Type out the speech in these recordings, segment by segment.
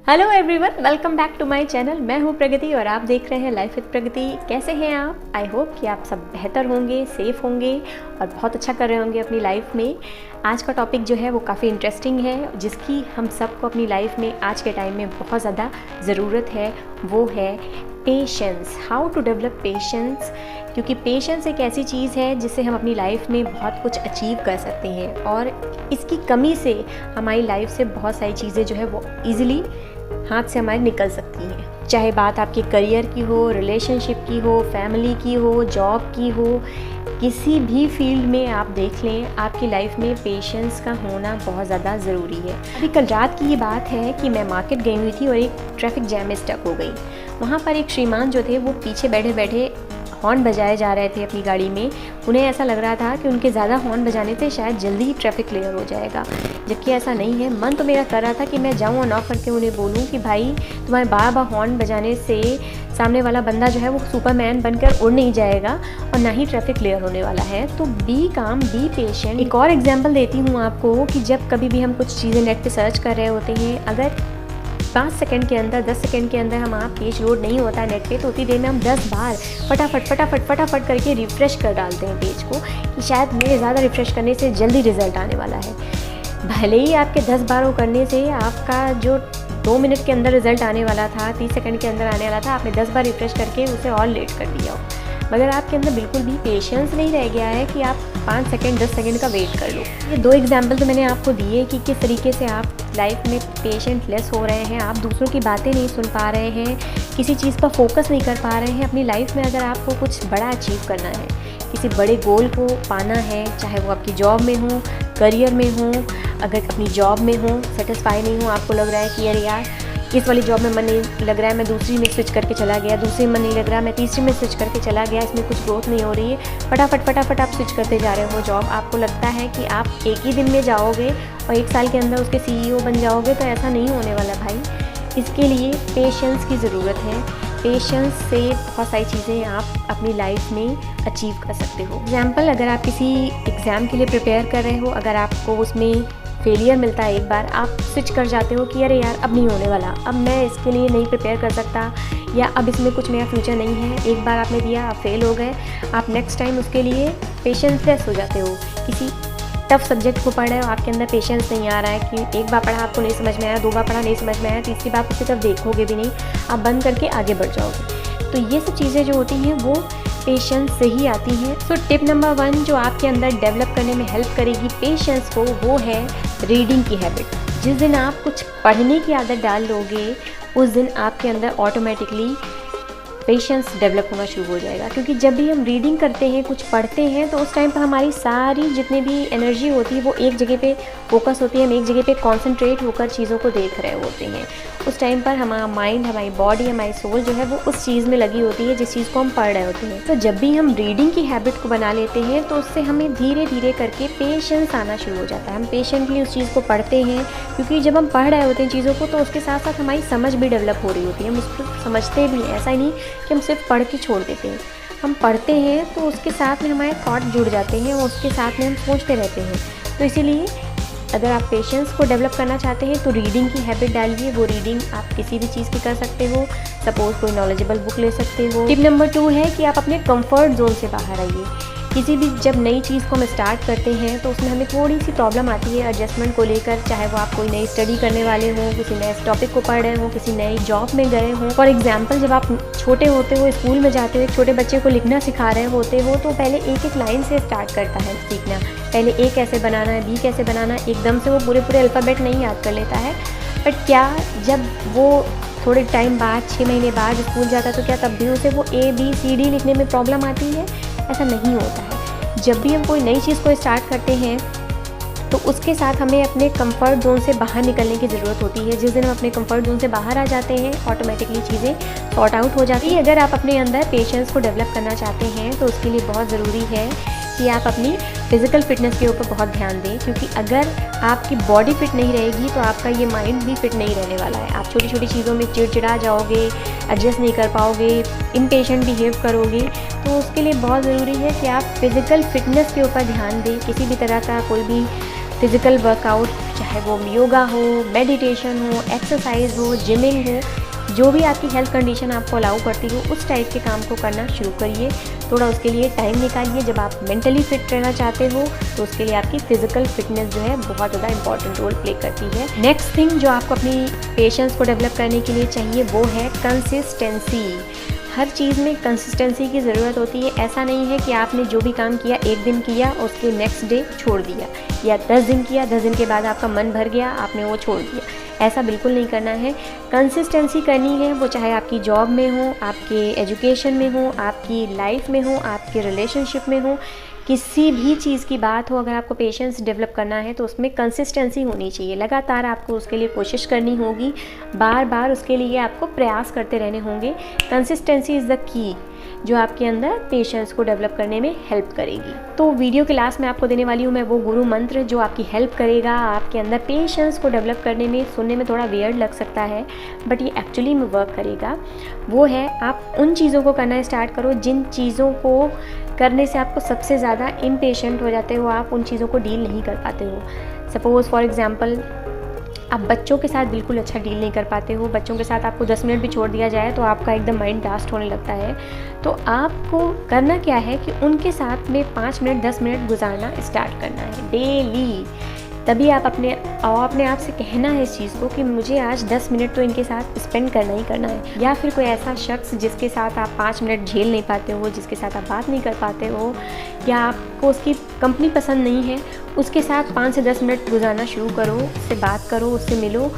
Hello everyone, welcome back to my channel. मैं हूं प्रगति और आप देख रहे हैं लाइफ विद प्रगति। कैसे हैं आप? आई होप कि आप सब बेहतर होंगे, सेफ होंगे और बहुत अच्छा कर रहे होंगे अपनी लाइफ में। आज का टॉपिक जो है वो काफ़ी इंटरेस्टिंग है, जिसकी हम सबको अपनी लाइफ में आज के टाइम में बहुत ज़्यादा ज़रूरत है। वो है patience, how to develop patience. क्योंकि पेशेंस एक ऐसी चीज़ है जिससे हम अपनी लाइफ में बहुत कुछ अचीव कर सकते हैं और इसकी कमी से हमारी लाइफ से बहुत सारी चीज़ें जो है वो ईज़िली हाथ से हमारे निकल सकती हैं। चाहे बात आपके करियर की हो, रिलेशनशिप की हो, फैमिली की हो, जॉब की हो, किसी भी फील्ड में आप देख लें, आपकी लाइफ में पेशेंस का होना बहुत ज़्यादा ज़रूरी है। अभी कल रात की ये बात है कि मैं मार्केट गई हुई थी और एक ट्रैफिक जैम में स्टक हो गई। वहाँ पर एक श्रीमान जो थे वो पीछे बैठे बैठे हॉर्न बजाए जा रहे थे अपनी गाड़ी में। उन्हें ऐसा लग रहा था कि उनके ज़्यादा हॉर्न बजाने से शायद जल्दी ही ट्रैफिक क्लियर हो जाएगा, जबकि ऐसा नहीं है। मन तो मेरा कर रहा था कि मैं जाऊँ और नॉक करके उन्हें बोलूँ कि भाई, तुम्हारे बार बार हॉर्न बजाने से सामने वाला बंदा जो है वो सुपरमैन बनकर उड़ नहीं जाएगा और ना ही ट्रैफिक क्लियर होने वाला है। तो बी काम, बी पेशेंट। एक और एग्जाम्पल देती हूँ आपको कि जब कभी भी हम कुछ चीज़ें नेट पर सर्च कर रहे होते हैं, अगर 5 सेकंड के अंदर, 10 सेकंड के अंदर हमारा पेज लोड नहीं होता है नेट पे, तो उतनी देर में हम 10 बार फटाफट करके रिफ़्रेश कर डालते हैं पेज को कि शायद मेरे ज़्यादा रिफ़्रेश करने से जल्दी रिज़ल्ट आने वाला है। भले ही आपके 10 बार करने से आपका जो 2 मिनट के अंदर रिज़ल्ट आने वाला था, 30 सेकंड के अंदर आने वाला था, आपने 10 बार रिफ़्रेश करके उसे और लेट कर दिया हो। मगर आपके अंदर बिल्कुल भी पेशेंस नहीं रह गया है कि आप 5 सेकंड 10 सेकंड का वेट कर लो। ये 2 एग्जाम्पल तो मैंने आपको दिए कि किस तरीके से आप लाइफ में पेशेंट लेस हो रहे हैं। आप दूसरों की बातें नहीं सुन पा रहे हैं, किसी चीज़ पर फोकस नहीं कर पा रहे हैं अपनी लाइफ में। अगर आपको कुछ बड़ा अचीव करना है, किसी बड़े गोल को पाना है, चाहे वो आपकी जॉब में हो, करियर में हो, अगर अपनी जॉब में हो सेटिस्फाई नहीं हो, आपको लग रहा है कि अरे यार इस वाली जॉब में मन नहीं लग रहा है, मैं दूसरी में स्विच करके चला गया, दूसरी में मन नहीं लग रहा, मैं तीसरी में स्विच करके चला गया, इसमें कुछ ग्रोथ नहीं हो रही है, फटाफट आप स्विच करते जा रहे हो जॉब। आपको लगता है कि आप एक ही दिन में जाओगे और 1 साल के अंदर उसके CEO बन जाओगे, तो ऐसा नहीं होने वाला भाई। इसके लिए पेशेंस की ज़रूरत है। पेशेंस से बहुत सारी चीज़ें आप अपनी लाइफ में अचीव कर सकते हो। एग्जाम्पल, अगर आप किसी एग्ज़ाम के लिए प्रिपेयर कर रहे हो, अगर आपको उसमें फेलियर मिलता है एक बार, आप स्विच कर जाते हो कि अरे यार अब नहीं होने वाला, अब मैं इसके लिए नहीं प्रिपेयर कर सकता, या अब इसमें कुछ नया फ्यूचर नहीं है। एक बार आपने दिया, आप फेल हो गए, आप नेक्स्ट टाइम उसके लिए पेशेंसलेस हो जाते हो। किसी टफ सब्जेक्ट को पढ़ रहे हो, आपके अंदर पेशेंस नहीं आ रहा है कि एक बार पढ़ा आपको नहीं समझ में आया, 2 बार पढ़ा नहीं समझ में आया, तीसरी बार उसे तब देखोगे भी नहीं, आप बंद करके आगे बढ़ जाओगे। तो ये सब चीज़ें जो होती हैं वो पेशेंस से ही आती हैं। सो टिप नंबर 1 जो आपके अंदर डेवलप करने में हेल्प करेगी पेशेंस को, वो है रीडिंग की हैबिट। जिस दिन आप कुछ पढ़ने की आदत डाल लोगे, उस दिन आपके अंदर ऑटोमेटिकली पेशेंस डेवलप होना शुरू हो जाएगा। क्योंकि जब भी हम रीडिंग करते हैं, कुछ पढ़ते हैं, तो उस टाइम पर हमारी सारी जितनी भी एनर्जी होती है वो एक जगह पे फोकस होती है, हम एक जगह पे कॉन्सेंट्रेट होकर चीज़ों को देख रहे होते हैं। उस टाइम पर हमारा माइंड, हमारी बॉडी, हमारी सोल जो है वो उस चीज़ में लगी होती है जिस चीज़ को हम पढ़ रहे होते हैं। तो जब भी हम रीडिंग की हैबिट को बना लेते हैं, तो उससे हमें धीरे धीरे करके पेशेंस आना शुरू हो जाता है। हम पेशेंटली उस चीज़ को पढ़ते हैं, क्योंकि जब हम पढ़ रहे होते हैं चीज़ों को, तो उसके साथ साथ हमारी समझ भी डेवलप हो रही होती है। हम उसको समझते भी हैं, ऐसा ही नहीं कि हम सिर्फ पढ़ के छोड़ देते हैं। हम पढ़ते हैं तो उसके साथ में हमारे थॉट जुड़ जाते हैं और उसके साथ में हम सोचते रहते हैं। तो इसीलिए अगर आप पेशेंस को डेवलप करना चाहते हैं तो रीडिंग की हैबिट डालिए। वो रीडिंग आप किसी भी चीज़ की कर सकते हो, सपोज कोई नॉलेजेबल बुक ले सकते हो। टिप नंबर 2 है कि आप अपने कंफर्ट जोन से बाहर आइए। किसी भी जब नई चीज़ को हम स्टार्ट करते हैं तो उसमें हमें थोड़ी सी प्रॉब्लम आती है एडजस्टमेंट को लेकर, चाहे वो आप कोई नई स्टडी करने वाले हों, किसी नए टॉपिक को पढ़ रहे हों, किसी नई जॉब में गए हों। फॉर एग्जांपल, जब आप छोटे होते हो, स्कूल में जाते हो, एक छोटे बच्चे को लिखना सिखा रहे होते हो, तो पहले एक एक लाइन से स्टार्ट करता है सीखना। पहले A कैसे बनाना है, B कैसे बनाना है, एकदम से वो पूरे अल्फ़ाबेट नहीं याद कर लेता है। बट क्या जब वो थोड़े टाइम बाद, 6 महीने बाद स्कूल जाता है, तो क्या तब भी उसे वो ABCD लिखने में प्रॉब्लम आती है? ऐसा नहीं होता है। जब भी हम कोई नई चीज़ को स्टार्ट करते हैं तो उसके साथ हमें अपने कंफर्ट जोन से बाहर निकलने की ज़रूरत होती है। जिस दिन हम अपने कंफर्ट जोन से बाहर आ जाते हैं, ऑटोमेटिकली चीज़ें सॉर्ट आउट हो जाती है। अगर आप अपने अंदर पेशेंस को डेवलप करना चाहते हैं तो उसके लिए बहुत ज़रूरी है कि आप अपनी फ़िज़िकल फ़िटनेस के ऊपर बहुत ध्यान दें, क्योंकि अगर आपकी बॉडी फिट नहीं रहेगी तो आपका ये माइंड भी फिट नहीं रहने वाला है। आप छोटी छोटी चीज़ों में चिड़चिड़ा जाओगे, एडजस्ट नहीं कर पाओगे, इम्पेशेंट बिहेव करोगे। तो उसके लिए बहुत ज़रूरी है कि आप फ़िज़िकल फ़िटनेस के ऊपर ध्यान दें। किसी भी तरह का कोई भी फ़िज़िकल वर्कआउट, चाहे वो योगा हो, मेडिटेशन हो, एक्सरसाइज हो, जिमिंग हो, जो भी आपकी हेल्थ कंडीशन आपको अलाउ करती हो उस टाइप के काम को करना शुरू करिए। थोड़ा उसके लिए टाइम निकालिए। जब आप मेंटली फिट रहना चाहते हो तो उसके लिए आपकी फिजिकल फिटनेस जो है बहुत ज़्यादा इंपॉर्टेंट रोल प्ले करती है। नेक्स्ट थिंग जो आपको अपनी पेशेंस को डेवलप करने के लिए चाहिए वो है कंसिस्टेंसी। हर चीज़ में कंसिस्टेंसी की ज़रूरत होती है। ऐसा नहीं है कि आपने जो भी काम किया एक दिन किया और उसके नेक्स्ट डे छोड़ दिया, या 10 दिन किया, 10 दिन के बाद आपका मन भर गया, आपने वो छोड़ दिया। ऐसा बिल्कुल नहीं करना है। कंसिस्टेंसी करनी है, वो चाहे आपकी जॉब में हो, आपके एजुकेशन में हो, आपकी लाइफ में हो, आपके रिलेशनशिप में हो, किसी भी चीज़ की बात हो। अगर आपको पेशेंस डेवलप करना है तो उसमें कंसिस्टेंसी होनी चाहिए। लगातार आपको उसके लिए कोशिश करनी होगी, बार बार उसके लिए आपको प्रयास करते रहने होंगे। कंसिस्टेंसी इज़ द की जो आपके अंदर पेशेंस को डेवलप करने में हेल्प करेगी। तो वीडियो के लास्ट में आपको देने वाली हूँ मैं वो गुरु मंत्र जो आपकी हेल्प करेगा आपके अंदर पेशेंस को डेवलप करने में। सुनने में थोड़ा वियर्ड लग सकता है बट ये एक्चुअली में वर्क करेगा। वो है, आप उन चीज़ों को करना स्टार्ट करो जिन चीज़ों को करने से आपको सबसे ज़्यादा इम्पेशेंट हो जाते हो, आप उन चीज़ों को डील नहीं कर पाते हो। सपोज़ फॉर एग्ज़ाम्पल, आप बच्चों के साथ बिल्कुल अच्छा डील नहीं कर पाते हो। बच्चों के साथ आपको 10 मिनट भी छोड़ दिया जाए तो आपका एकदम माइंड ब्लास्ट होने लगता है। तो आपको करना क्या है कि उनके साथ में 5 मिनट 10 मिनट गुजारना स्टार्ट करना है डेली। तभी आप अपने आप से कहना है इस चीज़ को कि मुझे आज 10 मिनट तो इनके साथ स्पेंड करना ही करना है। या फिर कोई ऐसा शख्स जिसके साथ आप 5 मिनट झेल नहीं पाते हो, जिसके साथ आप बात नहीं कर पाते हो, या आपको उसकी कंपनी पसंद नहीं है, उसके साथ 5 से 10 मिनट गुजारना शुरू करो। उससे बात करो, उससे मिलो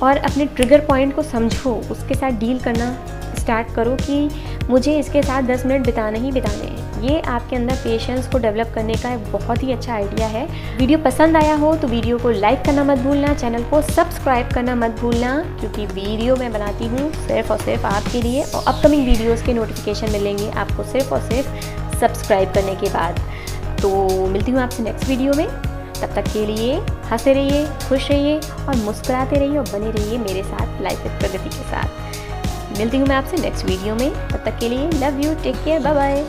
और अपने ट्रिगर पॉइंट को समझो। उसके साथ डील करना स्टार्ट करो कि मुझे इसके साथ 10 मिनट बिताने ही बिताने हैं। ये आपके अंदर पेशेंस को डेवलप करने का एक बहुत ही अच्छा आइडिया है। वीडियो पसंद आया हो तो वीडियो को लाइक करना मत भूलना, चैनल को सब्सक्राइब करना मत भूलना, क्योंकि वीडियो मैं बनाती हूँ सिर्फ और सिर्फ आपके लिए और अपकमिंग वीडियोज़ के नोटिफिकेशन मिलेंगे आपको सिर्फ और सिर्फ सब्सक्राइब करने के बाद। तो मिलती हूँ आपसे नेक्स्ट वीडियो में। तब तक के लिए हंसते रहिए, खुश रहिए और मुस्कुराते रहिए और बने रहिए मेरे साथ लाइफ विद प्रगति के साथ। मिलती हूँ मैं आपसे नेक्स्ट वीडियो में। तब तक के लिए love you, take care, bye bye.